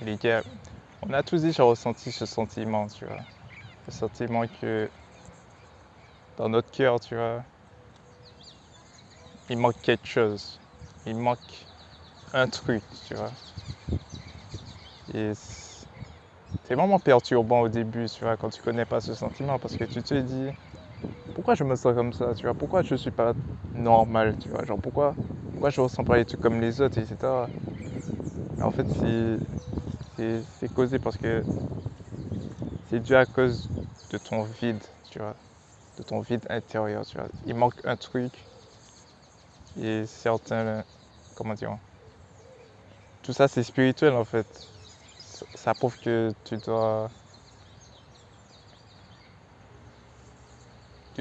Les gars, on a tous déjà ressenti ce sentiment, tu vois. Le sentiment que dans notre cœur, tu vois, il manque quelque chose. Il manque un truc, tu vois. Et c'est vraiment perturbant au début, tu vois, quand tu connais pas ce sentiment, parce que tu te dis, pourquoi je me sens comme ça, tu vois, pourquoi je suis pas normal, tu vois, genre pourquoi je ressens pas les trucs comme les autres, etc. En fait, c'est causé parce que c'est dû à cause de ton vide, tu vois, de ton vide intérieur, tu vois. Il manque un truc et certains, comment dire, tout ça c'est spirituel en fait. Ça prouve que tu dois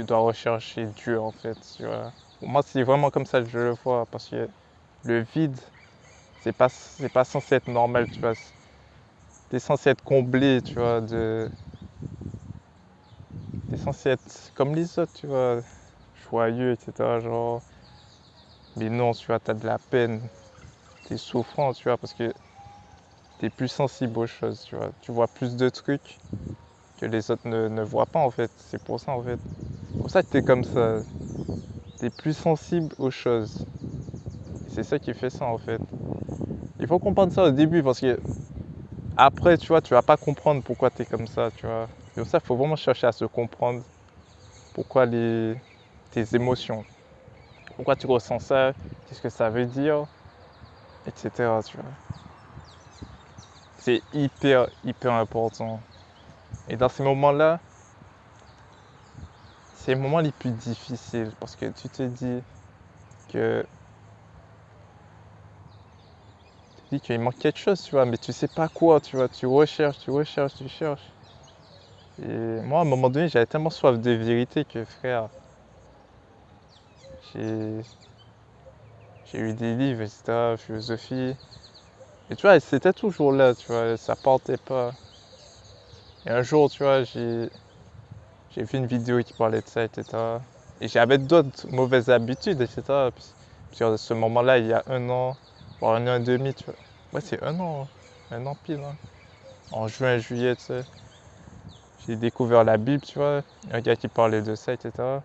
rechercher Dieu en fait, tu vois. Pour moi c'est vraiment comme ça que je le vois parce que le vide, c'est pas censé être normal, tu vois. T'es censé être comblé, tu vois, t'es censé être comme les autres, tu vois, joyeux, etc. Genre, mais non, tu vois, t'as de la peine, t'es souffrant, tu vois, parce que t'es plus sensible aux choses, tu vois. Tu vois plus de trucs que les autres ne voient pas, en fait. C'est pour ça, en fait. C'est pour ça que t'es comme ça. T'es plus sensible aux choses. C'est ça qui fait ça, en fait. Il faut comprendre ça au début, parce que après, tu vois, tu vas pas comprendre pourquoi t'es comme ça, tu vois. C'est pour ça qu'il faut vraiment chercher à se comprendre. Pourquoi tes émotions. Pourquoi tu ressens ça, qu'est-ce que ça veut dire, etc. Tu vois. C'est hyper, hyper important. Et dans ces moments-là, c'est les moments les plus difficiles parce que tu te dis que qu'il manque quelque chose, tu vois, mais tu sais pas quoi, tu vois, tu recherches, tu recherches, tu cherches. Et moi, à un moment donné, j'avais tellement soif de vérité que, frère, j'ai, j'ai eu des livres, etc., philosophie. Et tu vois, c'était toujours là, tu vois, ça partait pas. Et un jour, tu vois, j'ai vu une vidéo qui parlait de ça, etc. Et j'avais d'autres mauvaises habitudes, etc. Puis à ce moment-là, il y a 1 an, voire 1 an et demi, tu vois. Ouais, c'est 1 an, hein. 1 an pile, hein. En juin, juillet, tu sais. J'ai découvert la Bible, tu vois. Un gars qui parlait de ça, etc.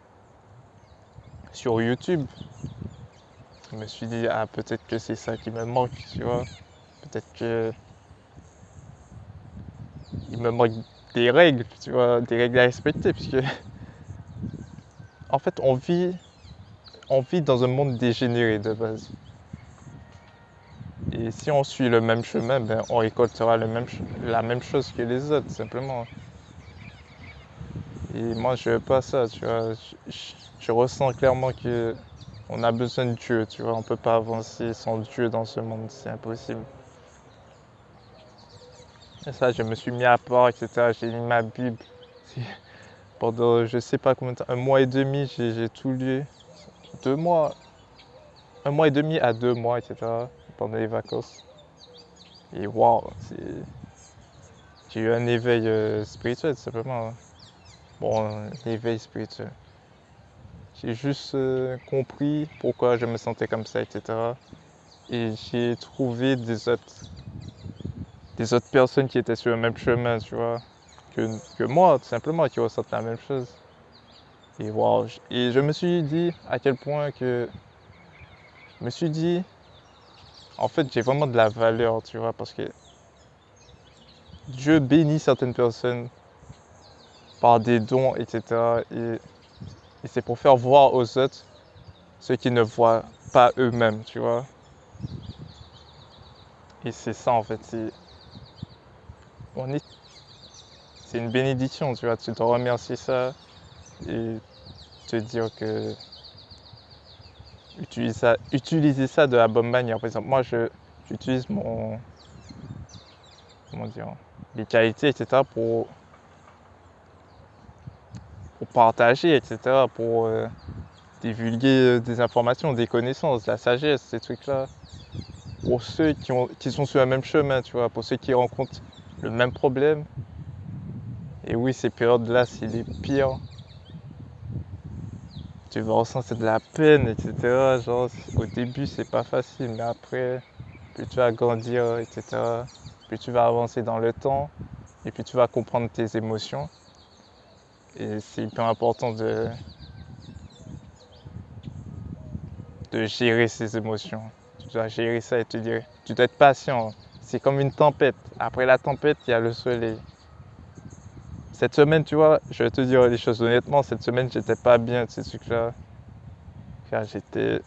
Sur YouTube. Je me suis dit, ah, peut-être que c'est ça qui me manque, tu vois. Peut-être que il me manque des règles, tu vois, des règles à respecter, puisque en fait, on vit dans un monde dégénéré de base. Et si on suit le même chemin, ben, on récoltera la même chose que les autres, simplement. Et moi, je veux pas ça, tu vois. Je ressens clairement que on a besoin de Dieu, tu vois. On peut pas avancer sans Dieu dans ce monde, c'est impossible. Et ça, je me suis mis à part, etc. J'ai lu ma Bible. Pendant, je sais pas combien de temps, 1 mois et demi, j'ai tout lu. 2 mois, 1 mois et demi à 2 mois, etc. Pendant les vacances. Et waouh, j'ai eu un éveil spirituel, simplement. Bon, un éveil spirituel. J'ai juste compris pourquoi je me sentais comme ça, etc. Et j'ai trouvé des autres personnes qui étaient sur le même chemin, tu vois, que moi, tout simplement, qui ressentent la même chose. Et wow, et je me suis dit à quel point que, je me suis dit, en fait, j'ai vraiment de la valeur, tu vois, parce que Dieu bénit certaines personnes par des dons, etc. Et c'est pour faire voir aux autres ce qu'ils ne voient pas eux-mêmes, tu vois. Et c'est ça, en fait, on est, c'est une bénédiction, tu vois. Tu dois remercier ça et te dire que utiliser ça de la bonne manière. Par exemple, moi, j'utilise comment dire, les qualités, etc. pour partager, etc. Pour divulguer des informations, des connaissances, de la sagesse, ces trucs-là. Pour ceux qui sont sur le même chemin, tu vois, pour ceux qui rencontrent le même problème. Et oui, ces périodes-là, c'est les pires. Tu vas ressentir de la peine, etc. Genre, au début, c'est pas facile, mais après, plus tu vas grandir, etc. plus tu vas avancer dans le temps et puis tu vas comprendre tes émotions. Et c'est hyper important de gérer ses émotions. Tu dois gérer ça et te dire, tu dois être patient. C'est comme une tempête. Après la tempête, il y a le soleil. Cette semaine, tu vois, je vais te dire les choses honnêtement, cette semaine, j'étais pas bien de ces trucs-là. Car j'étais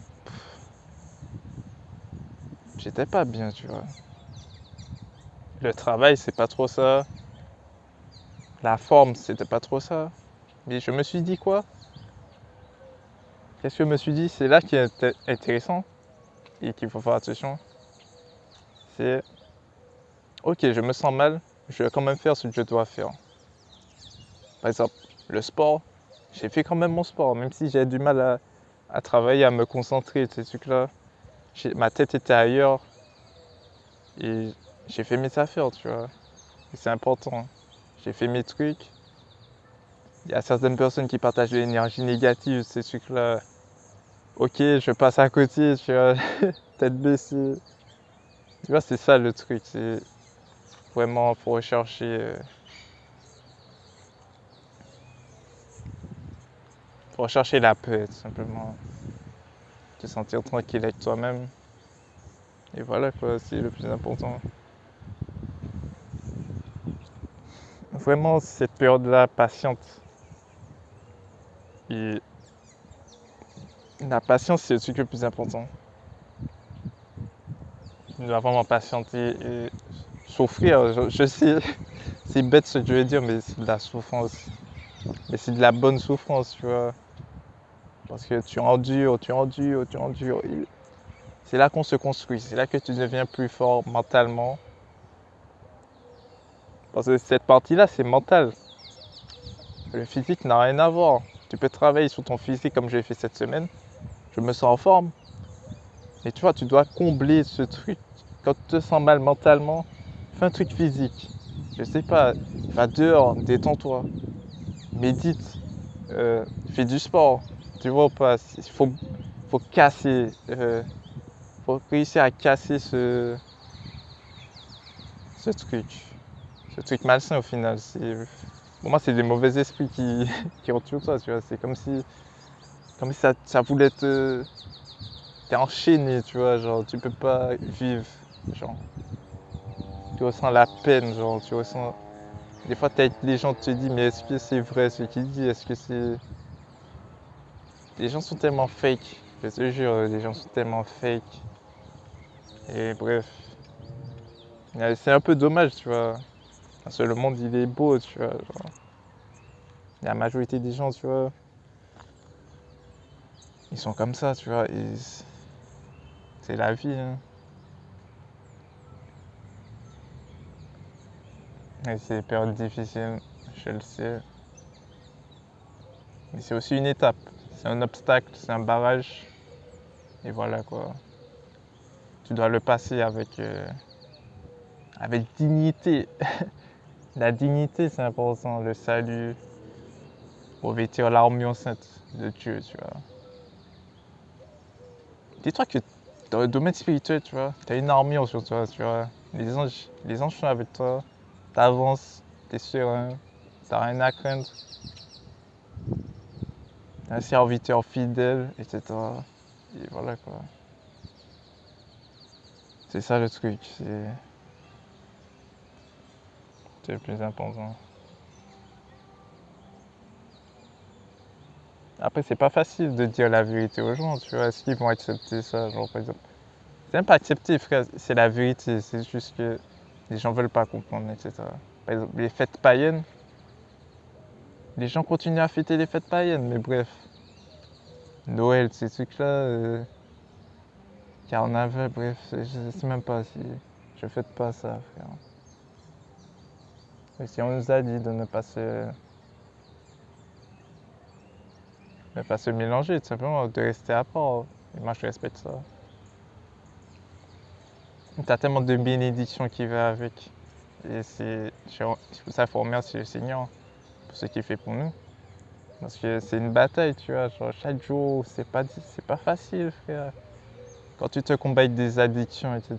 pas bien, tu vois. Le travail, c'est pas trop ça. La forme, c'était pas trop ça. Mais je me suis dit quoi? Qu'est-ce que je me suis dit? C'est là qui est intéressant et qu'il faut faire attention. C'est, ok, je me sens mal, je vais quand même faire ce que je dois faire. Par exemple, le sport, j'ai fait quand même mon sport, même si j'ai du mal à travailler, à me concentrer, ces trucs-là. Ma tête était ailleurs et j'ai fait mes affaires, tu vois. Et c'est important. J'ai fait mes trucs. Il y a certaines personnes qui partagent de l'énergie négative, ces trucs-là. Ok, je passe à côté, tu vois, tête baissée. Tu vois, c'est ça le truc. C'est vraiment, faut rechercher la paix, tout simplement. Te sentir tranquille avec toi-même. Et voilà quoi, c'est le plus important. Vraiment, cette période-là, patiente. Et la patience, c'est le truc le plus important. Tu dois vraiment patienter et souffrir. Je sais, c'est bête ce que je veux dire, mais c'est de la souffrance. Mais c'est de la bonne souffrance, tu vois. Parce que tu endures, tu endures, tu endures. Et c'est là qu'on se construit, c'est là que tu deviens plus fort mentalement. Parce que cette partie-là, c'est mental. Le physique n'a rien à voir. Tu peux travailler sur ton physique comme j'ai fait cette semaine. Je me sens en forme. Mais tu vois, tu dois combler ce truc. Quand tu te sens mal mentalement, fais un truc physique. Je sais pas, va dehors, détends-toi. Médite, fais du sport. Tu vois ou pas, faut casser, faut réussir à casser ce truc. Ce truc malsain au final. Pour moi, c'est des mauvais esprits qui entourent toi, tu vois. C'est comme si ça voulait t'es enchaîné, tu vois, genre, tu peux pas vivre, genre, tu ressens la peine, genre, tu ressens, des fois, les gens te disent, mais est-ce que c'est vrai ce qu'il dit, est-ce que c'est, les gens sont tellement fake, je te jure, les gens sont tellement fake, et bref, c'est un peu dommage, tu vois, parce que le monde, il est beau, tu vois, genre, la majorité des gens, tu vois, ils sont comme ça, tu vois, et c'est la vie, hein. Et c'est des périodes difficiles, je le sais. Mais c'est aussi une étape. C'est un obstacle, c'est un barrage. Et voilà quoi. Tu dois le passer avec dignité. La dignité, c'est important. Le salut, revêtir l'armure sainte de Dieu, tu vois. Dis-toi que dans le domaine spirituel, tu vois, tu as une armure sur toi, tu vois. Les anges sont avec toi. T'avances, t'es serein, t'as rien à craindre. T'es un serviteur fidèle, etc. Et voilà quoi. C'est ça le truc, c'est le plus important. Après, c'est pas facile de dire la vérité aux gens, tu vois. Est-ce qu'ils vont accepter ça, genre, par exemple? C'est même pas accepter, frère, c'est la vérité. C'est juste que les gens veulent pas comprendre, etc. Par exemple, les fêtes païennes, les gens continuent à fêter les fêtes païennes, mais bref. Noël, ces trucs-là, carnaval, bref, je sais même pas si je fête pas ça, frère. Et si on nous a dit de ne pas se mélanger, tout simplement, de rester à part, et moi je respecte ça. T'as tellement de bénédictions qui va avec. Et c'est pour ça qu'il faut remercier le Seigneur pour ce qu'il fait pour nous. Parce que c'est une bataille, tu vois. Genre, chaque jour, c'est pas facile, frère. Quand tu te combats avec des addictions, etc.,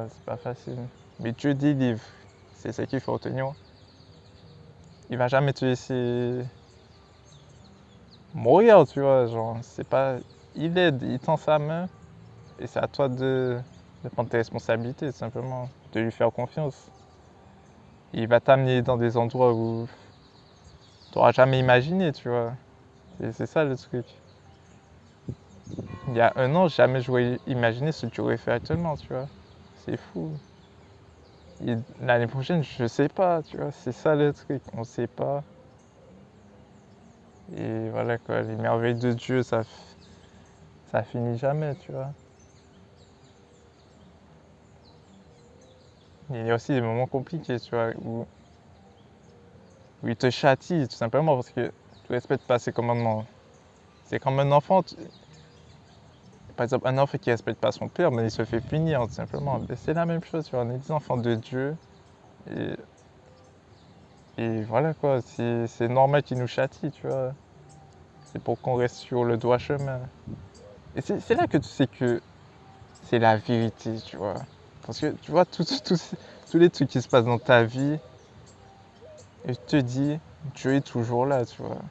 c'est pas facile. mais Dieu délivre. C'est ce qu'il faut retenir. Il va jamais te laisser mourir, tu vois. Genre, c'est pas. Il aide, il tend sa main, et c'est à toi de prendre tes responsabilités, tout simplement, de lui faire confiance. Il va t'amener dans des endroits où tu n'auras jamais imaginé, tu vois. C'est ça le truc. Il y a un an, jamais j'aurais imaginé ce que tu aurais fait actuellement, tu vois. C'est fou. Et l'année prochaine, je sais pas, tu vois. C'est ça le truc, on sait pas. Et voilà quoi, les merveilles de Dieu, ça finit jamais, tu vois. Il y a aussi des moments compliqués, tu vois, où il te châtie, tout simplement, parce que tu respectes pas ses commandements. C'est comme un enfant, par exemple, un enfant qui respecte pas son père, mais il se fait punir, tout simplement. Et c'est la même chose, tu vois, on est des enfants de Dieu, et, et voilà quoi, c'est normal qu'il nous châtie, tu vois. C'est pour qu'on reste sur le droit chemin. Et c'est là que tu sais que c'est la vérité, tu vois. Parce que tu vois, tous les trucs qui se passent dans ta vie, et je te dis, Dieu est toujours là, tu vois.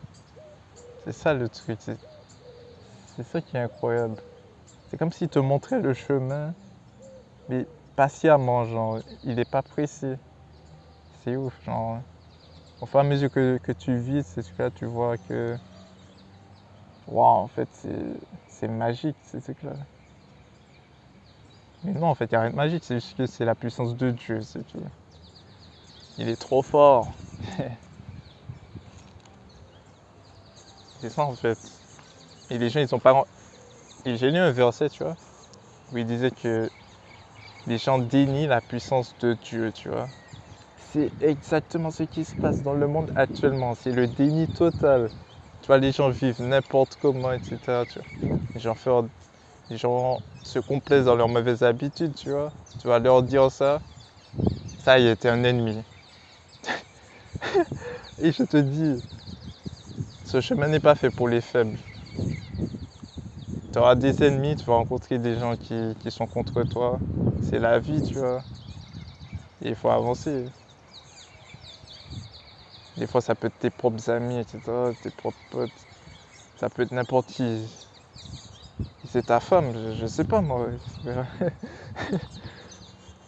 C'est ça le truc, c'est ça qui est incroyable. C'est comme s'il te montrait le chemin, mais patiemment, genre, il n'est pas pressé. C'est ouf, genre. Au fur et à mesure que tu vis ces trucs-là, tu vois que, waouh, en fait, c'est magique, ces trucs-là. Mais non, en fait, il n'y a rien de magique, c'est juste que c'est la puissance de Dieu, c'est tout. Il est trop fort. C'est ça, en fait. Et les gens, ils ont pas. Et j'ai lu un verset, tu vois, où il disait que les gens dénient la puissance de Dieu, tu vois. C'est exactement ce qui se passe dans le monde actuellement. C'est le déni total. Tu vois, les gens vivent n'importe comment, etc. Tu vois. Les gens se complaisent dans leurs mauvaises habitudes, tu vois. Tu vas leur dire ça y est, t'es un ennemi. Et je te dis, ce chemin n'est pas fait pour les faibles. Tu auras des ennemis, tu vas rencontrer des gens qui sont contre toi. C'est la vie, tu vois. Et il faut avancer. Des fois, ça peut être tes propres amis, etc., tes propres potes. Ça peut être n'importe qui. C'est ta femme, je sais pas moi.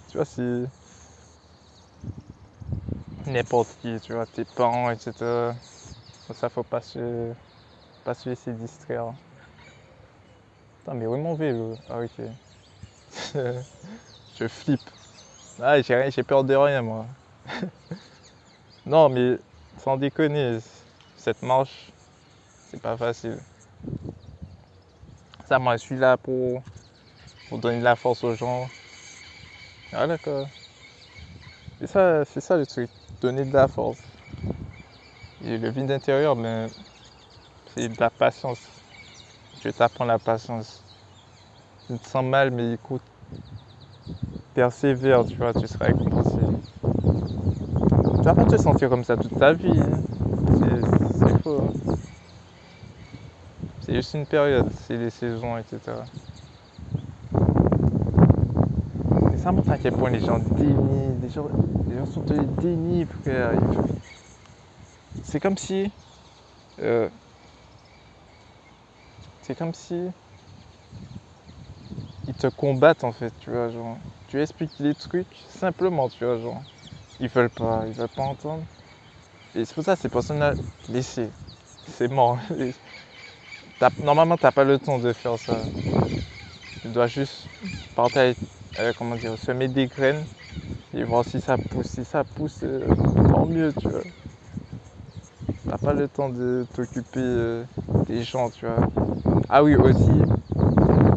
Tu vois, c'est n'importe qui, tu vois, tes parents, etc. Ça, faut pas se laisser distraire. Putain, mais où est mon vélo? Ah, ok. Je flippe. Ah, j'ai peur de rien, moi. Non, mais sans déconner, cette marche, c'est pas facile. Ça, moi, je suis là pour donner de la force aux gens. Ah, d'accord. C'est ça le truc, donner de la force. Et le vide intérieur, ben, c'est de la patience. Je t'apprends la patience. Tu te sens mal, mais écoute, persévère, tu vois, tu seras récompensé. Tu vas pas te sentir comme ça toute ta vie, hein. C'est faux, hein. C'est juste une période, c'est les saisons, etc. Et ça montre à quel point les gens dénient, les gens sont dans le déni, frère. C'est comme si, euh, c'est comme si ils te combattent en fait, tu vois, genre. Tu expliques les trucs simplement, tu vois, genre. Ils veulent pas entendre. Et c'est pour ça que ces personnes-là, laissez. C'est mort. Normalement, t'as pas le temps de faire ça. Tu dois juste partir, comment dire, semer des graines et voir si ça pousse. Si ça pousse, tant mieux, tu vois. T'as pas le temps de t'occuper des gens, tu vois. Ah oui, aussi,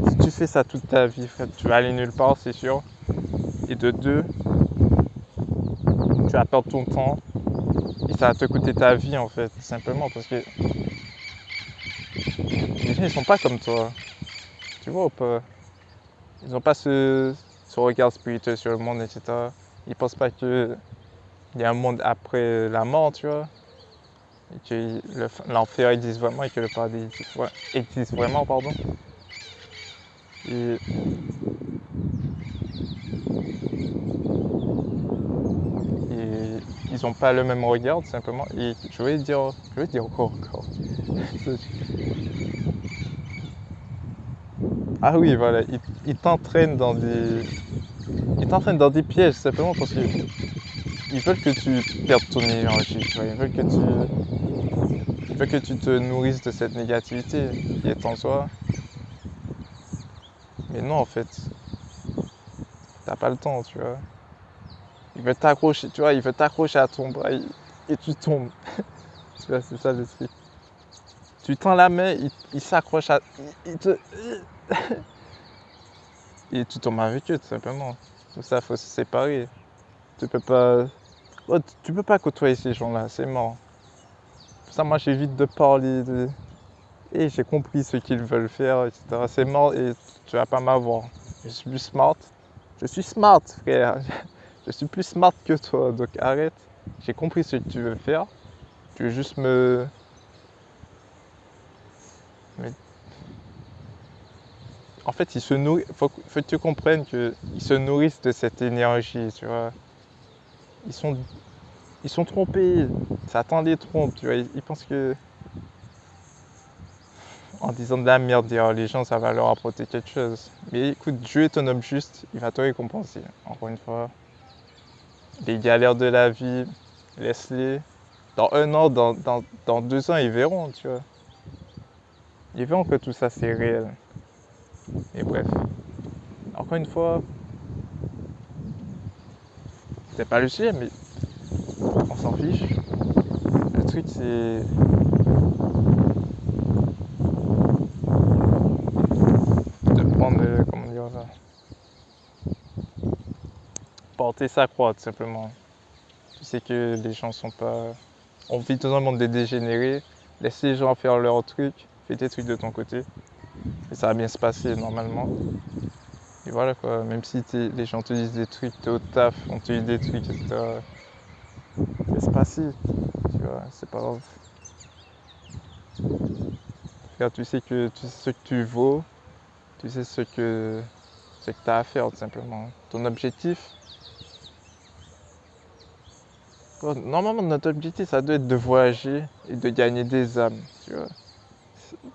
si tu fais ça toute ta vie, frère, tu vas aller nulle part, c'est sûr. Et de deux, tu vas perdre ton temps et ça va te coûter ta vie, en fait, simplement parce que les gens, ils sont pas comme toi. Tu vois ou pas? Ils n'ont pas ce regard spirituel sur le monde, etc. Ils pensent pas qu'il y a un monde après la mort, tu vois. Et que l'enfer existe vraiment et que le paradis existe vraiment, pardon. Et n'ont pas le même regard, tout simplement. Et je vais dire quoi encore? Ah oui, voilà, ils t'entraînent dans des... Ils t'entraînent dans des pièges, simplement parce que ils veulent que tu perdes ton énergie, tu vois. Ils veulent que tu te nourrisses de cette négativité qui est en toi. Mais non, en fait, t'as pas le temps, tu vois. Ils veulent t'accrocher, tu vois, ils veulent t'accrocher à ton bras et tu tombes. Tu vois, c'est ça le truc. Tu tends la main, il s'accroche à... Et tu tombes avec eux, tout simplement. Tout ça, faut se séparer. Tu peux pas... Oh, tu peux pas côtoyer ces gens-là, c'est mort. Pour ça, moi, j'évite de parler de... Et j'ai compris ce qu'ils veulent faire, etc. C'est mort et tu vas pas m'avoir. Je suis plus smart. Je suis smart, frère. Je suis plus smart que toi, donc arrête. J'ai compris ce que tu veux faire. Tu veux juste me... Mais... En fait, faut que tu comprennes qu'ils se nourrissent de cette énergie, tu vois. Ils sont, ils sont trompés. Satan les trompe, tu vois. Ils pensent que... En disant de la merde, dire les gens, ça va leur apporter quelque chose. Mais écoute, Dieu est un homme juste, il va te récompenser. Encore une fois, les galères de la vie, laisse-les. Dans 1 an, dans 2 ans, ils verront, tu vois. Ils verront que tout ça, c'est réel. Et bref, encore une fois, c'est pas le sujet, mais on s'en fiche. Le truc, c'est de prendre, comment dire ça, porter sa croix, tout simplement. Tu sais que les gens sont pas... On vit dans un monde de dégénérés. Laisse les gens faire leur truc. Fais tes trucs de ton côté. Et ça va bien se passer normalement. Et voilà quoi. Même si les gens te disent des trucs, t'es au taf, on te dit des trucs, etc. Laisse passer. Tu vois, c'est pas grave. Regarde, tu sais ce que tu vaux. Tu sais ce que tu as à faire tout simplement. Ton objectif, normalement notre objectif ça doit être de voyager et de gagner des âmes, tu vois.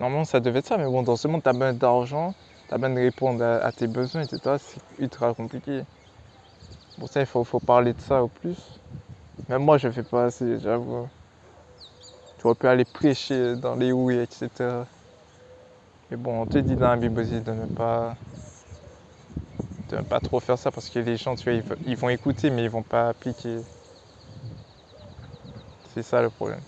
Normalement ça devait être ça, mais bon dans ce monde t'as besoin d'argent, t'as besoin de répondre à tes besoins, etc. C'est ultra compliqué. Pour ça il faut parler de ça au plus. Même moi je fais pas assez, j'avoue. Tu aurais pu aller prêcher dans les houilles, etc. Mais bon on te dit dans la Bible aussi de ne pas trop faire ça parce que les gens tu vois ils vont écouter mais ils vont pas appliquer. C'est ça le problème.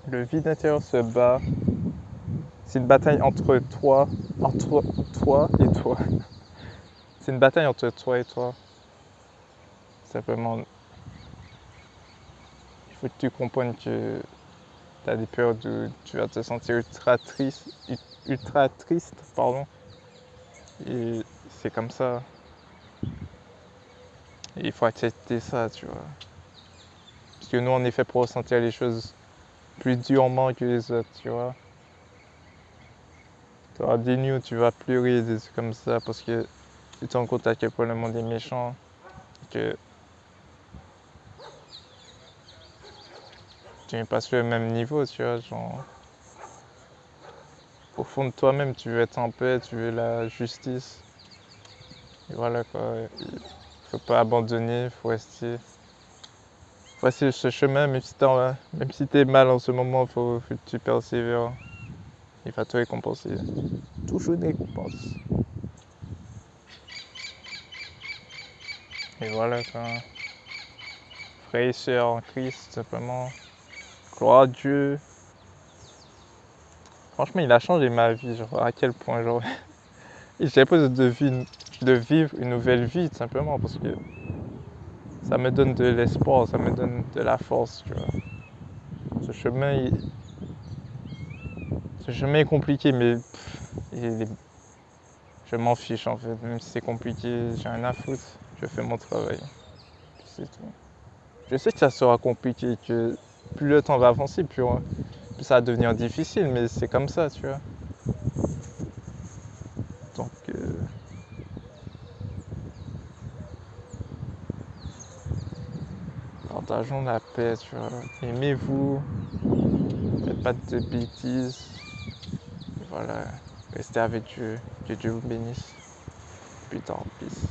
Le vide intérieur se bat. C'est une bataille entre toi et toi. C'est une bataille entre toi et toi. Simplement, il faut que tu comprennes que tu as des périodes où tu vas te sentir ultra triste, pardon. Et c'est comme ça. Et il faut accepter ça, tu vois. Parce que nous, on est fait pour ressentir les choses plus durement que les autres, tu vois. Tu auras des nuits où tu vas pleurer, des trucs comme ça, parce que tu te rends compte à quel point le monde est méchant, que tu n'es pas sur le même niveau, tu vois, genre... Au fond de toi-même, tu veux être en paix, tu veux la justice. Et voilà quoi, il faut pas abandonner, faut rester ce chemin, même si t'es mal en ce moment, faut que tu persévères. Il va te récompenser. Toujours une récompense. Et voilà quoi. Frères et sœurs en Christ, simplement. Gloire à Dieu. Franchement, il a changé ma vie, genre à quel point, genre. J'ai l'impression de vivre une nouvelle vie, tout simplement, parce que ça me donne de l'espoir, ça me donne de la force, tu vois. Ce chemin, ce chemin est compliqué, mais je m'en fiche en fait. Même si c'est compliqué, j'ai rien à foutre. Je fais mon travail. Puis c'est tout. Je sais que ça sera compliqué, que plus le temps va avancer, plus ça va devenir difficile, mais c'est comme ça, tu vois. Donc, Partageons la paix, tu vois. Aimez-vous, faites pas de bêtises. Et voilà, restez avec Dieu. Que Dieu vous bénisse. Plus tard, peace.